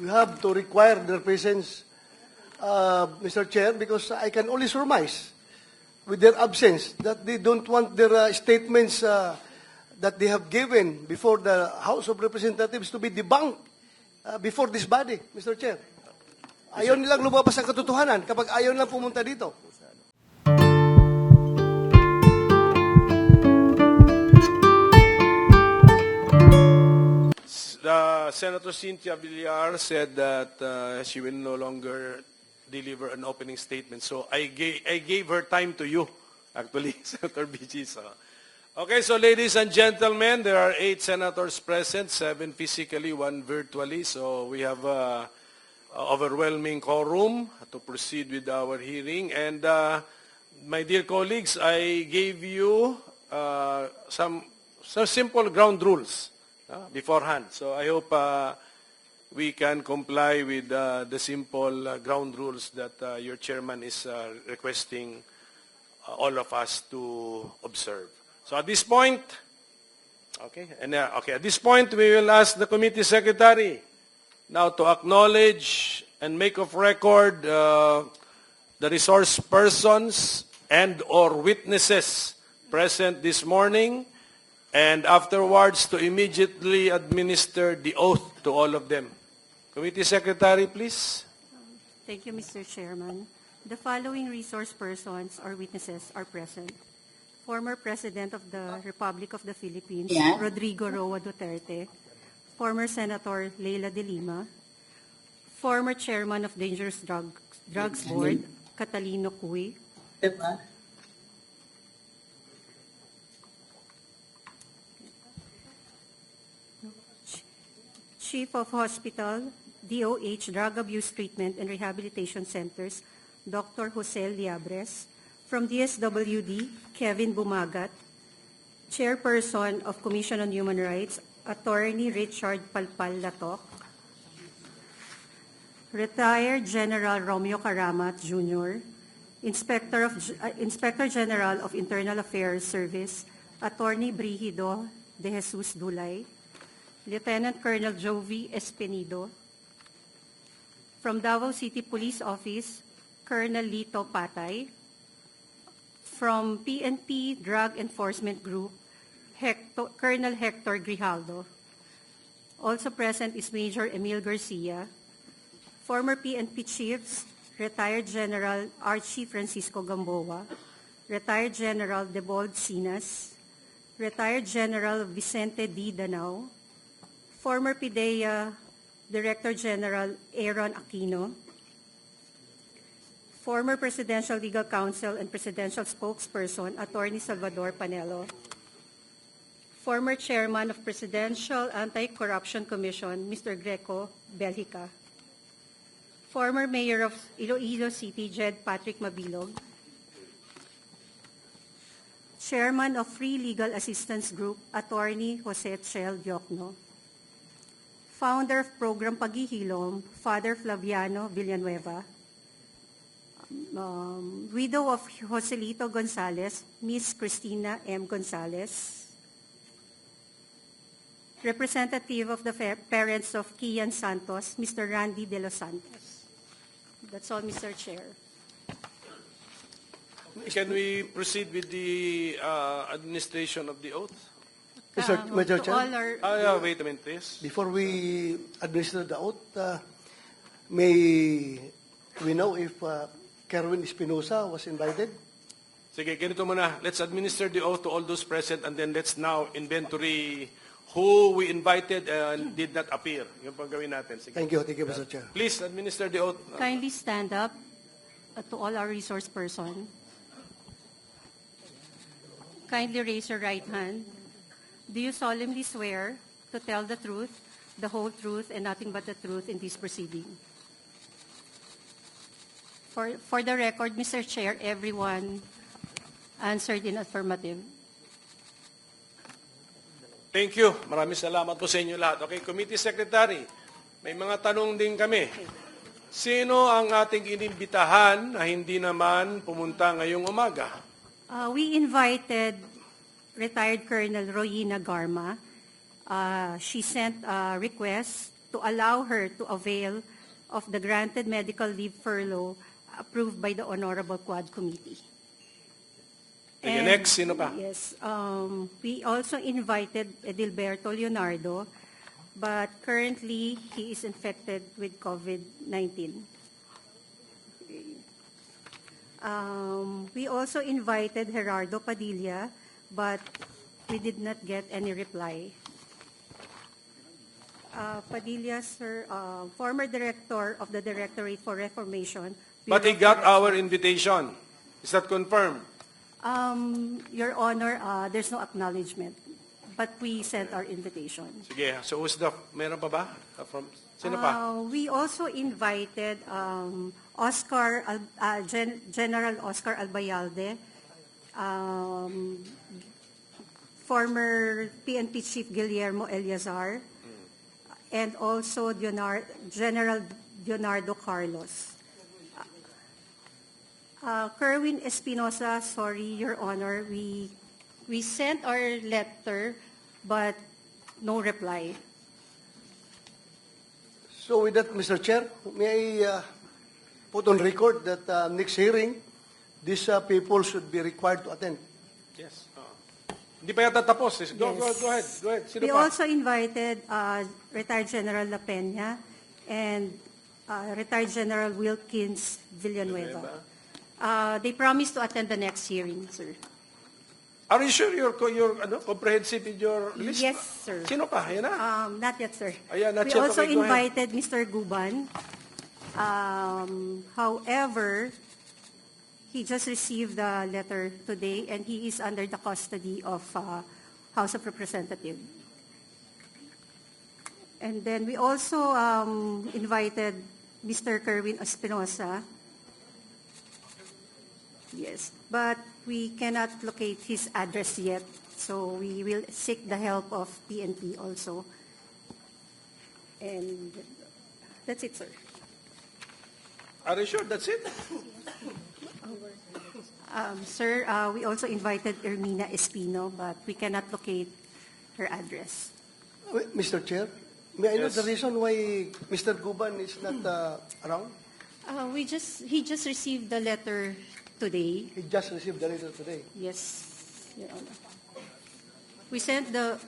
you have to require their presence, Mr. Chair, because I can only surmise with their absence that they don't want their statements that they have given before the House of Representatives to be debunked before this body, Mr. Chair. Ayaw nilang lumabas ang katotohanan kapag ayaw nilang pumunta dito. Senator Cynthia Villar said that she will no longer deliver an opening statement. So I gave her time to you, actually, Senator BG. So. Okay, so ladies and gentlemen, there are 8 senators present, 7 physically, 1 virtually. So we have overwhelming quorum to proceed with our hearing. And my dear colleagues, I gave you some simple ground rules beforehand. So I hope we can comply with the simple ground rules that your chairman is requesting all of us to observe. So at this point, at this point we will ask the committee secretary now to acknowledge and make of record the resource persons and or witnesses present this morning, and afterwards to immediately administer the oath to all of them. Committee Secretary, please. Thank you, Mr. Chairman. The following resource persons or witnesses are present. Former President of the Republic of the Philippines, Rodrigo Roa Duterte. Former Senator Leila de Lima. Former Chairman of Dangerous Drugs Board, Catalino Cuy. Chief of Hospital, DOH Drug Abuse Treatment and Rehabilitation Centers, Dr. Jose Liabres. From DSWD, Kevin Bumagat. Chairperson of Commission on Human Rights, Attorney Richard Palpal Latok. Retired General Romeo Karamat Jr., Inspector General of Internal Affairs Service, Attorney Brigido de Jesus Dulay. Lieutenant Colonel Jovi Espenido. From Davao City Police Office, Colonel Lito Patay. From PNP Drug Enforcement Group, Colonel Hector Grijaldo. Also present is Major Emil Garcia. Former PNP Chiefs, Retired General Archie Francisco Gamboa, Retired General Debold Sinas, Retired General Vicente D. Danao, former PIDEA Director General Aaron Aquino, former Presidential Legal Counsel and Presidential Spokesperson, Attorney Salvador Panelo, former Chairman of Presidential Anti-Corruption Commission, Mr. Greco Belhica, former Mayor of Iloilo City, Jed Patrick Mabilog, Chairman of Free Legal Assistance Group, Attorney Jose Chel Diokno, founder of Program Paghihilom, Father Flaviano Villanueva, widow of Joselito Gonzalez, Miss Cristina M. Gonzalez, representative of the parents of Kian Santos, Mr. Randy De Los Santos. That's all, Mr. Chair. Can we proceed with the administration of the oath? Mr. Chair, Wait a minute, please. before we administer the oath, may we know if Kerwin Espinosa was invited? Sige, ganito muna. Let's administer the oath to all those present, and then let's now inventory who we invited and did not appear. Yung pang gawin natin. Sige. Thank you, Mr. Chair. Please administer the oath. Kindly stand up to all our resource person. Kindly raise your right hand. Do you solemnly swear to tell the truth, the whole truth, and nothing but the truth in this proceeding? For the record, Mr. Chair, everyone answered in affirmative. Thank you. Maraming salamat po sa inyo lahat. Okay, Committee Secretary, may mga tanong din kami. Sino ang ating inimbitahan na hindi naman pumunta ngayong umaga? We invited retired Colonel Royina Garma. She sent a request to allow her to avail of the granted medical leave furlough approved by the Honorable Quad Committee. Sige, And- next, sino pa? Yes. We also invited Edilberto Leonardo, but currently he is infected with COVID-19. We also invited Gerardo Padilla, but we did not get any reply. Padilla, sir, former director of the Directorate for Reformation. But he got our invitation. Is that confirmed? Your Honor, there's no acknowledgement, but we sent our invitation. Sige, so who's the, meron pa ba? Sino pa? We also invited General Oscar Albayalde, former PNP Chief Guillermo Eleazar, and also General Leonardo Carlos. Kerwin Espinosa, sorry, Your Honor, we sent our letter, but no reply. So with that, Mr. Chair, may I put on record that next hearing, these people should be required to attend. Yes. Hindi pa yata tapos. Go ahead. Sino We pa? also invited retired General La Peña and retired General Wilkins Villanueva. They promised to attend the next hearing, sir. Are you sure you're comprehensive in your list? Yes, sir. Sino pa? Yan na. Not yet, sir. Ayan, not We yet. also Okay, go ahead. invited Mr. Guban. However, he just received the letter today, and he is under the custody of House of Representatives. And then we also invited Mr. Kerwin Espinosa. Yes, but we cannot locate his address yet, so we will seek the help of PNP also. And that's it, sir. Are you sure that's it? Sir, we also invited Ermina Espino, but we cannot locate her address. Mr. Chair, may I know Yes. the reason why Mr. Guban is not around? He just received the letter today. He just received the letter today. Yes, Your Honor. We sent the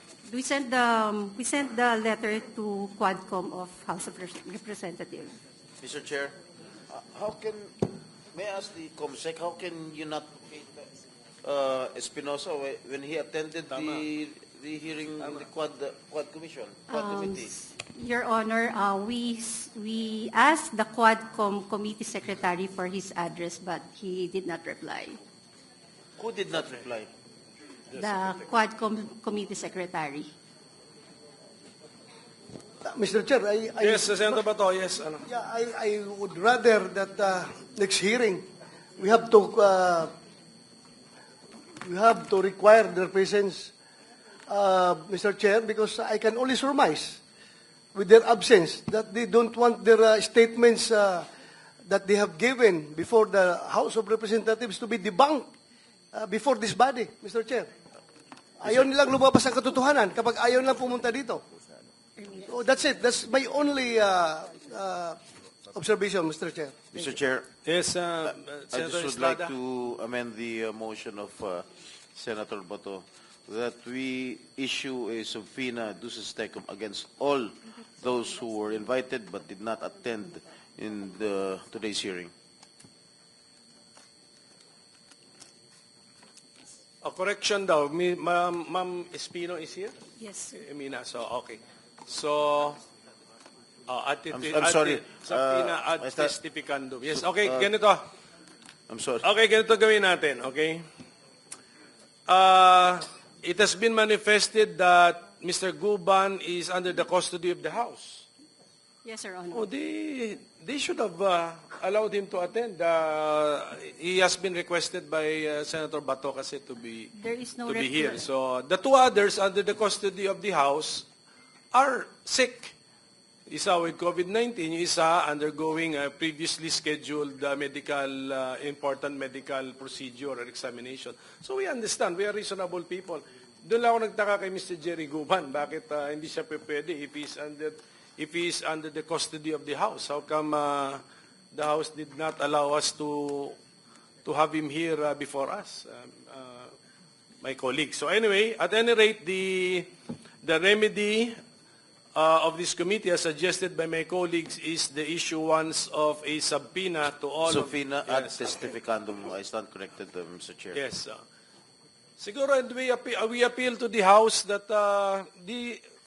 letter to Quadcom of House of Representatives. Mr. Chair, how can, may I ask the COMSEC, how can you not locate Espinosa when he attended the hearing in the Quad Commission, Quad Committee? Your Honor, we asked the Quadcom Committee Secretary for his address, but he did not reply. Who did not reply? The Quadcom Committee Secretary. Mr. Chair, Yes, Senator Bato, yes. Yeah, I would rather that next hearing we have to require their presence, Mr. Chair, because I can only surmise with their absence that they don't want their statements that they have given before the House of Representatives to be debunked before this body, Mr. Chair. Ayaw nilang lumabas ang katotohanan kapag ayaw nilang pumunta dito. So that's it. That's my only observation, Mr. Chair. Mr. Chair, Yes, I Senator just would like Estrada. to amend the motion of Senator Bato that we issue a subpoena ducis tecum against all those who were invited but did not attend in today's hearing. A correction daw. Ma'am Espino is here? Yes. Emina, so okay. So, I'm sorry. Subpoena ad Maestra- testificandum. Yes, okay, ganito. I'm sorry. Okay, ganito gawin natin, okay? It has been manifested that Mr. Guban is under the custody of the House. Yes, Your Honor. Oh, they should have allowed him to attend. He has been requested by Senator Bato kasi to be There is no to be record. here. So the two others under the custody of the House are sick. Isa with COVID-19, yung isa undergoing a previously scheduled important medical procedure or examination. So we understand, we are reasonable people. Doon lang ako nagtaka kay Mr. Jerry Guban, bakit hindi siya pwede if if he is under the custody of the House? How come the House did not allow us to have him here before us, my colleagues? So anyway, at any rate, the remedy of this committee, as suggested by my colleagues, is the issuance of a subpoena to all Subpoena of... ad Yes, testificandum. I stand corrected, Mr. Chair. yes. Siguro, and we appeal to the House that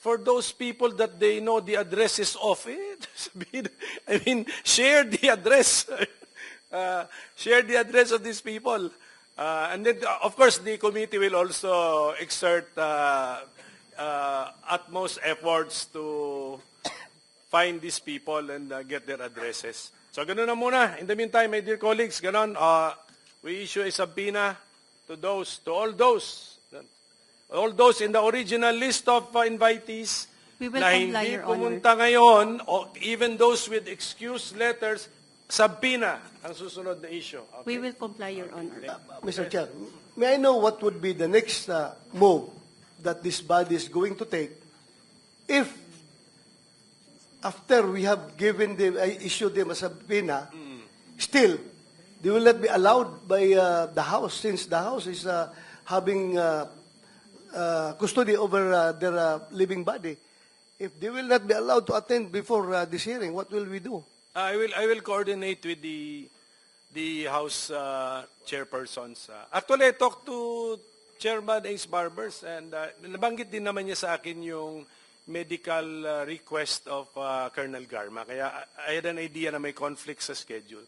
for those people that they know the address is off, I mean, share the address. Share the address of these people. And then, of course, the committee will also exert utmost efforts to find these people and get their addresses. So, ganun na muna. In the meantime, my dear colleagues, ganun, we issue a subpoena to all those in the original list of invitees We will na comply, hindi Your Honor. pumunta ngayon, o even those with excuse letters, subpoena ang susunod na issue. Okay? We will comply, Your Honor. Mr. Chair, may I know what would be the next move that this body is going to take if, after we have given them, issued them a subpoena, still, they will not be allowed by the House, since the House is having custody over their living body. If they will not be allowed to attend before this hearing, what will we do? I will coordinate with the House chairpersons. Actually, I talked to Chairman Ace Barbers, and nabanggit din naman niya sa akin yung medical request of Colonel Garma. Kaya I had an idea na may conflict sa schedule.